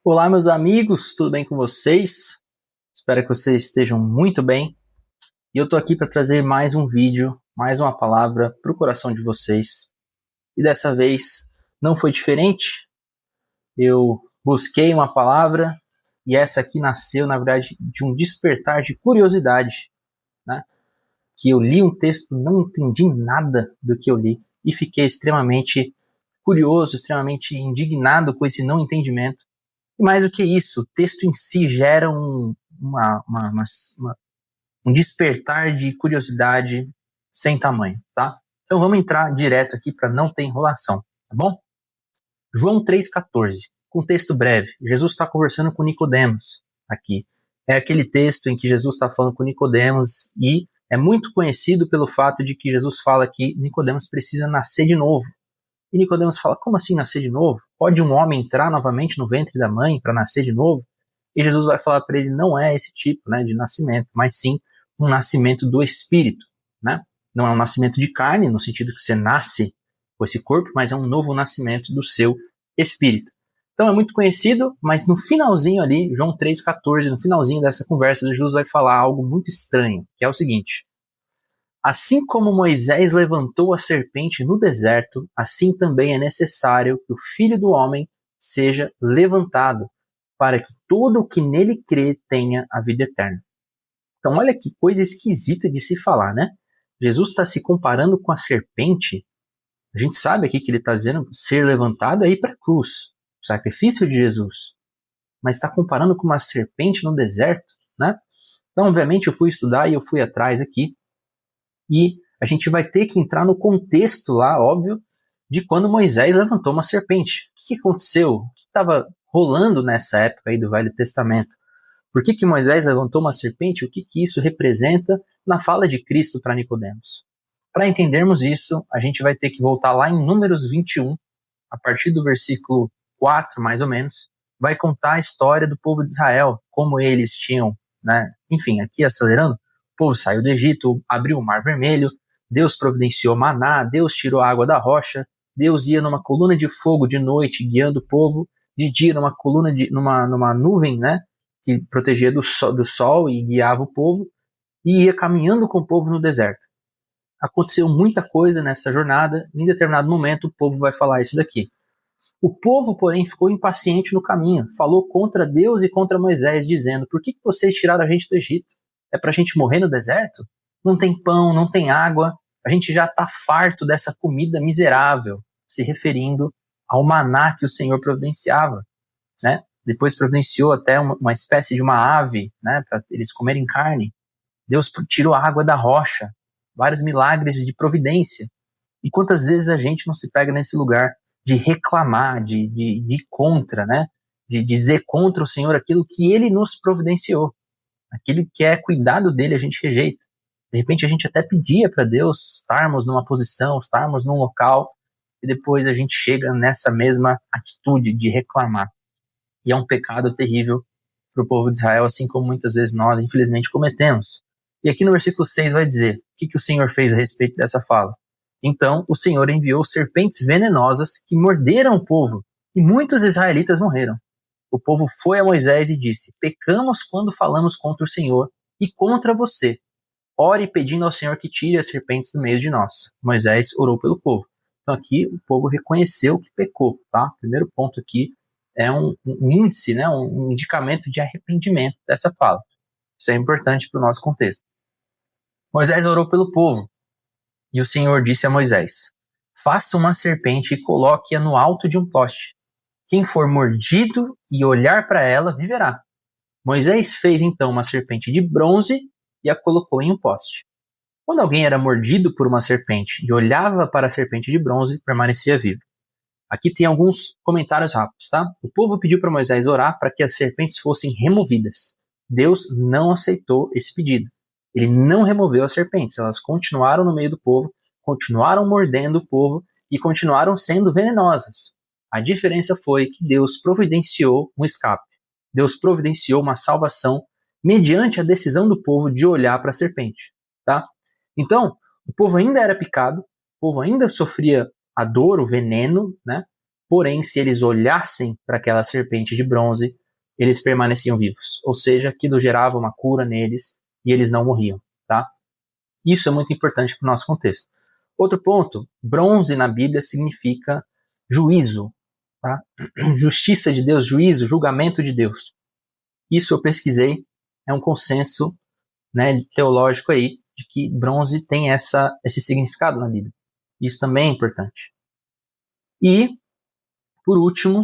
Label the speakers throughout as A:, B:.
A: Olá, meus amigos, tudo bem com vocês? Espero que vocês estejam muito bem. E eu tô aqui para trazer mais um vídeo, mais uma palavra para o coração de vocês. E dessa vez não foi diferente. Eu busquei uma palavra e essa aqui nasceu, na verdade, de um despertar de curiosidade, né? Que eu li um texto, não entendi nada do que eu li e fiquei extremamente curioso, extremamente indignado com esse não entendimento. E mais do que isso, o texto em si gera um despertar de curiosidade sem tamanho, tá? Então vamos entrar direto aqui para não ter enrolação, tá bom? João 3,14, contexto breve. Jesus está conversando com Nicodemos aqui. É aquele texto em que Jesus está falando com Nicodemos e é muito conhecido pelo fato de que Jesus fala que Nicodemos precisa nascer de novo. E Nicodemos fala, como assim nascer de novo? Pode um homem entrar novamente no ventre da mãe para nascer de novo? E Jesus vai falar para ele, não é esse tipo, né, de nascimento, mas sim um nascimento do Espírito, né? Não é um nascimento de carne, no sentido que você nasce com esse corpo, mas é um novo nascimento do seu Espírito. Então é muito conhecido, mas no finalzinho ali, João 3,14, no finalzinho dessa conversa, Jesus vai falar algo muito estranho, que é o seguinte: assim como Moisés levantou a serpente no deserto, assim também é necessário que o Filho do Homem seja levantado, para que todo o que nele crê tenha a vida eterna. Então olha que coisa esquisita de se falar, né? Jesus está se comparando com a serpente. A gente sabe aqui que ele está dizendo ser levantado aí para a cruz, o sacrifício de Jesus. Mas está comparando com uma serpente no deserto, né? Então, obviamente, eu fui estudar e eu fui atrás aqui. E a gente vai ter que entrar no contexto lá, óbvio, de quando Moisés levantou uma serpente. O que aconteceu? O que estava rolando nessa época aí do Velho Testamento? Por que Moisés levantou uma serpente? O que isso representa na fala de Cristo para Nicodemos? Para entendermos isso, a gente vai ter que voltar lá em Números 21, a partir do versículo 4, mais ou menos, vai contar a história do povo de Israel, como eles tinham, né? Enfim, aqui acelerando, o povo saiu do Egito, abriu o Mar Vermelho, Deus providenciou maná, Deus tirou a água da rocha, Deus ia numa coluna de fogo de noite guiando o povo, de dia numa coluna numa nuvem, né, que protegia do sol e guiava o povo, e ia caminhando com o povo no deserto. Aconteceu muita coisa nessa jornada, em determinado momento o povo vai falar isso daqui. O povo, porém, ficou impaciente no caminho, falou contra Deus e contra Moisés, dizendo, por que vocês tiraram a gente do Egito? É para a gente morrer no deserto? Não tem pão, não tem água, a gente já está farto dessa comida miserável, se referindo ao maná que o Senhor providenciava, né? Depois providenciou até uma espécie de uma ave, né, para eles comerem carne. Deus tirou a água da rocha, vários milagres de providência. E quantas vezes a gente não se pega nesse lugar de reclamar, de ir contra, né? De dizer contra o Senhor aquilo que Ele nos providenciou. Aquilo que é cuidado dele a gente rejeita. De repente a gente até pedia para Deus estarmos numa posição, estarmos num local, e depois a gente chega nessa mesma atitude de reclamar. E é um pecado terrível para o povo de Israel, assim como muitas vezes nós, infelizmente, cometemos. E aqui no versículo 6 vai dizer, o que o Senhor fez a respeito dessa fala? Então o Senhor enviou serpentes venenosas que morderam o povo, e muitos israelitas morreram. O povo foi a Moisés e disse, pecamos quando falamos contra o Senhor e contra você. Ore pedindo ao Senhor que tire as serpentes do meio de nós. Moisés orou pelo povo. Então aqui o povo reconheceu que pecou, tá? O primeiro ponto aqui é um índice, né? Um indicamento de arrependimento dessa fala. Isso é importante para o nosso contexto. Moisés orou pelo povo. E o Senhor disse a Moisés, faça uma serpente e coloque-a no alto de um poste. Quem for mordido e olhar para ela, viverá. Moisés fez então uma serpente de bronze e a colocou em um poste. Quando alguém era mordido por uma serpente e olhava para a serpente de bronze, permanecia vivo. Aqui tem alguns comentários rápidos, tá? O povo pediu para Moisés orar para que as serpentes fossem removidas. Deus não aceitou esse pedido. Ele não removeu as serpentes, elas continuaram no meio do povo, continuaram mordendo o povo e continuaram sendo venenosas. A diferença foi que Deus providenciou um escape. Deus providenciou uma salvação mediante a decisão do povo de olhar para a serpente, tá? Então, o povo ainda era picado, o povo ainda sofria a dor, o veneno, né? porém, se eles olhassem para aquela serpente de bronze, eles permaneciam vivos. Ou seja, aquilo gerava uma cura neles e eles não morriam, tá? Isso é muito importante para o nosso contexto. Outro ponto, bronze na Bíblia significa juízo, tá? Justiça de Deus, juízo, julgamento de Deus. Isso eu pesquisei, é um consenso, né, teológico aí, de que bronze tem esse significado na Bíblia. Isso também é importante. E, por último,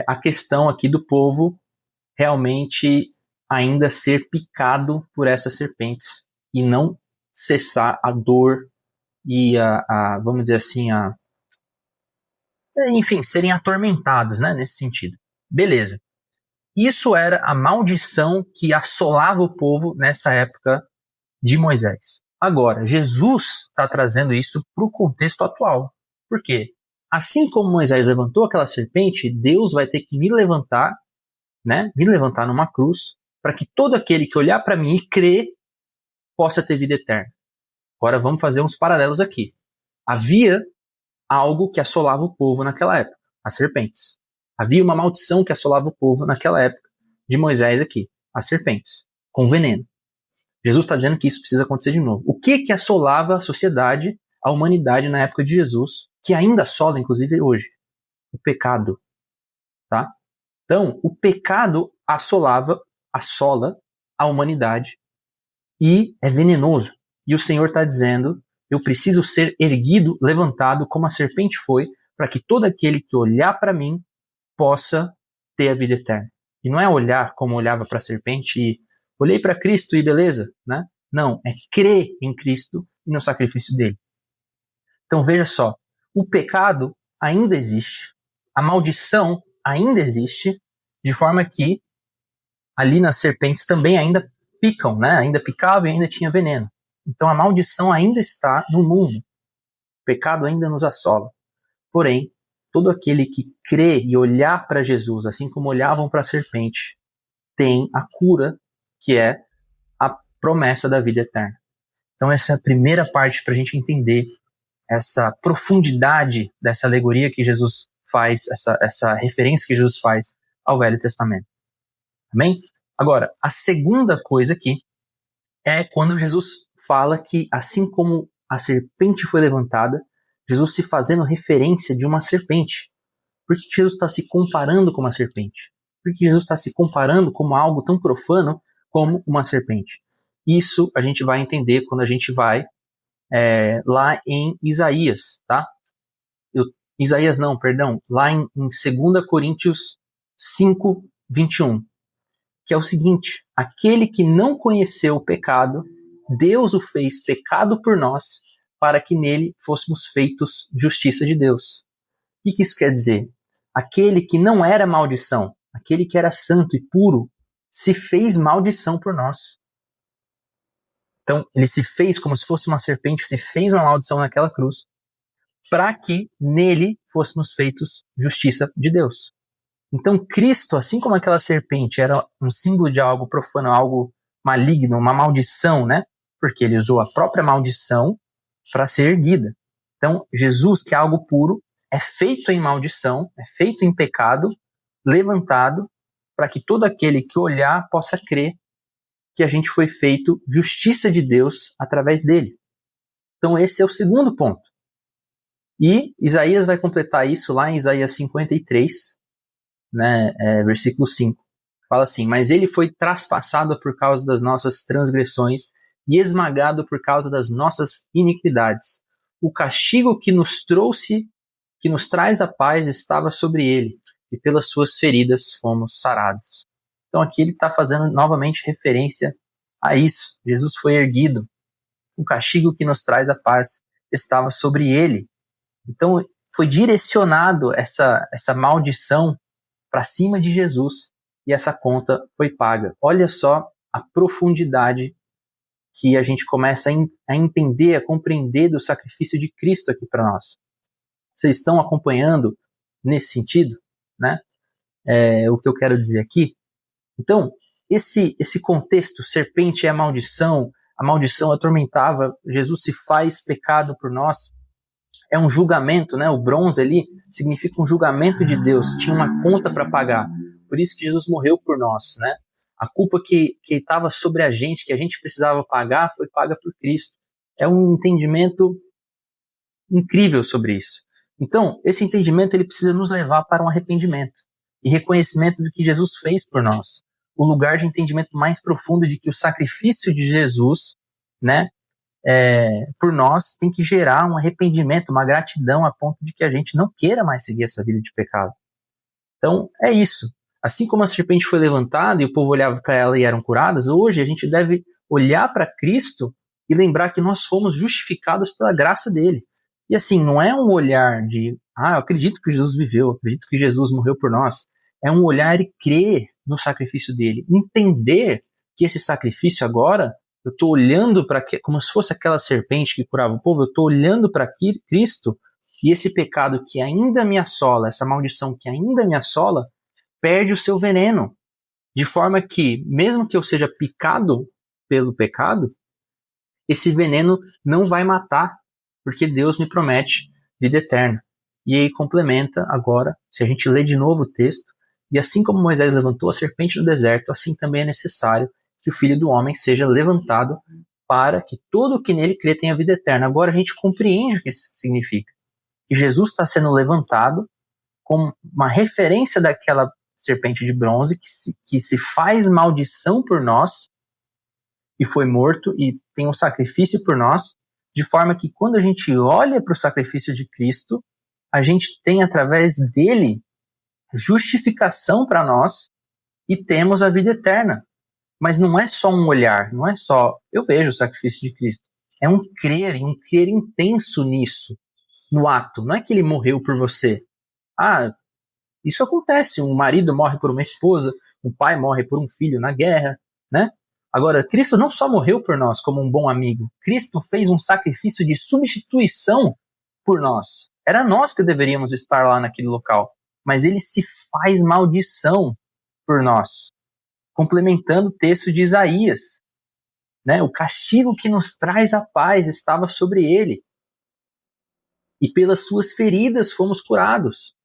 A: a questão aqui do povo realmente ainda ser picado por essas serpentes e não cessar a dor e vamos dizer assim, enfim, serem atormentados, né, nesse sentido. Beleza. Isso era a maldição que assolava o povo nessa época de Moisés. Agora, Jesus está trazendo isso para o contexto atual. Por quê? Assim como Moisés levantou aquela serpente, Deus vai ter que me levantar numa cruz, para que todo aquele que olhar para mim e crer possa ter vida eterna. Agora vamos fazer uns paralelos aqui. Havia algo que assolava o povo naquela época, as serpentes. Havia uma maldição que assolava o povo naquela época de Moisés aqui, as serpentes, com veneno. Jesus está dizendo que isso precisa acontecer de novo. O que assolava a sociedade, a humanidade na época de Jesus, que ainda assola, inclusive, hoje? O pecado. Tá? Então, o pecado assola a humanidade e é venenoso. E o Senhor está dizendo, eu preciso ser erguido, levantado, como a serpente foi, para que todo aquele que olhar para mim possa ter a vida eterna. E não é olhar como olhava para a serpente e olhei para Cristo e beleza, né? Não, é crer em Cristo e no sacrifício dele. Então veja só, o pecado ainda existe, a maldição ainda existe, de forma que ali nas serpentes também ainda picam, né? Ainda picava e ainda tinha veneno. Então a maldição ainda está no mundo. O pecado ainda nos assola. Porém, todo aquele que crê e olhar para Jesus, assim como olhavam para a serpente, tem a cura, que é a promessa da vida eterna. Então essa é a primeira parte para a gente entender essa profundidade dessa alegoria que Jesus faz, essa referência que Jesus faz ao Velho Testamento. Amém? Agora, a segunda coisa aqui é quando Jesus fala que assim como a serpente foi levantada, Jesus se fazendo referência de uma serpente. Por que Jesus está se comparando com uma serpente? Por que Jesus está se comparando com algo tão profano como uma serpente? Isso a gente vai entender quando a gente vai lá em Isaías, tá? Lá em 2 Coríntios 5, 21, que é o seguinte: aquele que não conheceu o pecado, Deus o fez pecado por nós, para que nele fôssemos feitos justiça de Deus. O que isso quer dizer? Aquele que não era maldição, aquele que era santo e puro, se fez maldição por nós. Então, ele se fez como se fosse uma serpente, se fez uma maldição naquela cruz, para que nele fôssemos feitos justiça de Deus. Então, Cristo, assim como aquela serpente era um símbolo de algo profano, algo maligno, uma maldição, né? Porque ele usou a própria maldição para ser erguida. Então, Jesus, que é algo puro, é feito em maldição, é feito em pecado, levantado, para que todo aquele que olhar possa crer que a gente foi feito justiça de Deus através dele. Então esse é o segundo ponto. E Isaías vai completar isso lá em Isaías 53, né, versículo 5. Fala assim: mas ele foi traspassado por causa das nossas transgressões e esmagado por causa das nossas iniquidades. O castigo que nos traz a paz estava sobre ele, e pelas suas feridas fomos sarados. Então aqui ele está fazendo novamente referência a isso. Jesus foi erguido. O castigo que nos traz a paz estava sobre ele. Então foi direcionado essa maldição para cima de Jesus e essa conta foi paga. Olha só a profundidade que a gente começa a entender, a compreender do sacrifício de Cristo aqui para nós. Vocês estão acompanhando nesse sentido, né? O que eu quero dizer aqui. Então, esse contexto, serpente é a maldição atormentava, Jesus se faz pecado por nós, é um julgamento, né? O bronze ali significa um julgamento de Deus, tinha uma conta para pagar. Por isso que Jesus morreu por nós, né? A culpa que estava sobre a gente, que a gente precisava pagar, foi paga por Cristo. É um entendimento incrível sobre isso. Então, esse entendimento ele precisa nos levar para um arrependimento e reconhecimento do que Jesus fez por nós. O lugar de entendimento mais profundo de que o sacrifício de Jesus, né, por nós, tem que gerar um arrependimento, uma gratidão a ponto de que a gente não queira mais seguir essa vida de pecado. Então, é isso. Assim como a serpente foi levantada e o povo olhava para ela e eram curadas, hoje a gente deve olhar para Cristo e lembrar que nós fomos justificados pela graça dele. E assim, não é um olhar de, eu acredito que Jesus viveu, eu acredito que Jesus morreu por nós. É um olhar e crer no sacrifício dele. Entender que esse sacrifício agora, eu estou olhando para como se fosse aquela serpente que curava o povo, eu estou olhando para Cristo e esse pecado que ainda me assola, essa maldição que ainda me assola, perde o seu veneno. De forma que, mesmo que eu seja picado pelo pecado, esse veneno não vai matar, porque Deus me promete vida eterna. E aí complementa agora, se a gente lê de novo o texto, e assim como Moisés levantou a serpente no deserto, assim também é necessário que o Filho do Homem seja levantado para que todo o que nele crê tenha vida eterna. Agora a gente compreende o que isso significa. Que Jesus está sendo levantado como uma referência daquela serpente de bronze que se faz maldição por nós e foi morto e tem um sacrifício por nós, de forma que quando a gente olha para o sacrifício de Cristo, a gente tem através dele justificação para nós e temos a vida eterna. Mas não é só um olhar, não é só eu vejo o sacrifício de Cristo. É um crer intenso nisso, no ato. Não é que ele morreu por você. Isso acontece. Um marido morre por uma esposa, um pai morre por um filho na guerra, né? Agora, Cristo não só morreu por nós como um bom amigo. Cristo fez um sacrifício de substituição por nós. Era nós que deveríamos estar lá naquele local. Mas ele se faz maldição por nós. Complementando o texto de Isaías, né? O castigo que nos traz a paz estava sobre ele. E pelas suas feridas fomos curados.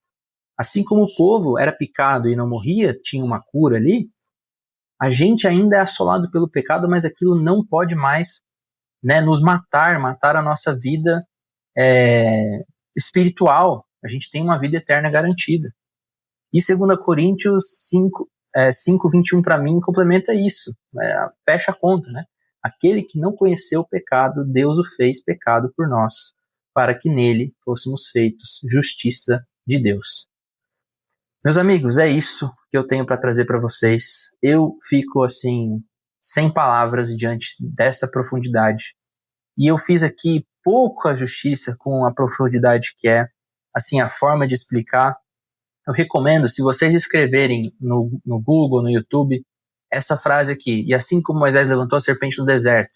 A: Assim como o povo era picado e não morria, tinha uma cura ali, a gente ainda é assolado pelo pecado, mas aquilo não pode mais, né, nos matar a nossa vida espiritual. A gente tem uma vida eterna garantida. E 2 Coríntios 5:21 para mim complementa isso, né? Fecha a conta, né? Aquele que não conheceu o pecado, Deus o fez pecado por nós, para que nele fôssemos feitos justiça de Deus. Meus amigos, é isso que eu tenho para trazer para vocês. Eu fico assim, sem palavras diante dessa profundidade. E eu fiz aqui pouca justiça com a profundidade que é, assim, a forma de explicar. Eu recomendo, se vocês escreverem no Google, no YouTube, essa frase aqui, e assim como Moisés levantou a serpente no deserto,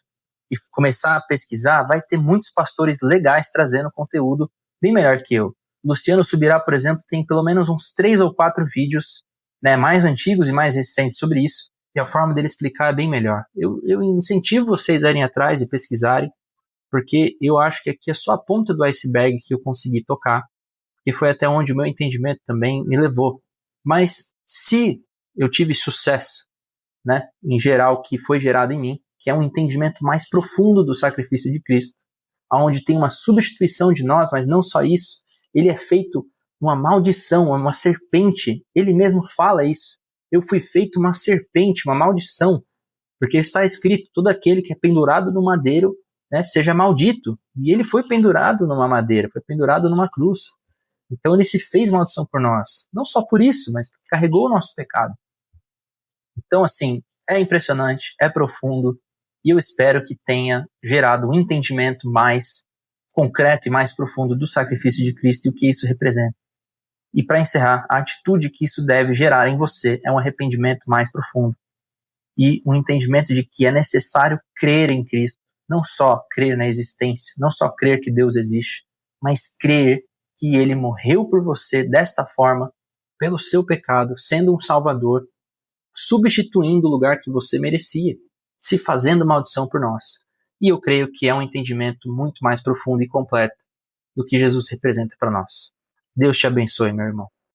A: e começar a pesquisar, vai ter muitos pastores legais trazendo conteúdo bem melhor que eu. Luciano Subirá, por exemplo, tem pelo menos uns 3 ou 4 vídeos, né, mais antigos e mais recentes sobre isso, e a forma dele explicar é bem melhor. Eu incentivo vocês a irem atrás e pesquisarem, porque eu acho que aqui é só a ponta do iceberg que eu consegui tocar, e foi até onde o meu entendimento também me levou. Mas se eu tive sucesso, né, em geral, que foi gerado em mim, que é um entendimento mais profundo do sacrifício de Cristo, onde tem uma substituição de nós, mas não só isso, ele é feito uma maldição, uma serpente. Ele mesmo fala isso. Eu fui feito uma serpente, uma maldição, porque está escrito, todo aquele que é pendurado no madeiro, né, seja maldito. E ele foi pendurado numa madeira, foi pendurado numa cruz. Então ele se fez maldição por nós. Não só por isso, mas porque carregou o nosso pecado. Então, assim, é impressionante, é profundo, e eu espero que tenha gerado um entendimento mais concreto e mais profundo do sacrifício de Cristo e o que isso representa. E para encerrar, a atitude que isso deve gerar em você é um arrependimento mais profundo e um entendimento de que é necessário crer em Cristo, não só crer na existência, não só crer que Deus existe, mas crer que Ele morreu por você desta forma, pelo seu pecado, sendo um Salvador, substituindo o lugar que você merecia, se fazendo maldição por nós. E eu creio que é um entendimento muito mais profundo e completo do que Jesus representa para nós. Deus te abençoe, meu irmão.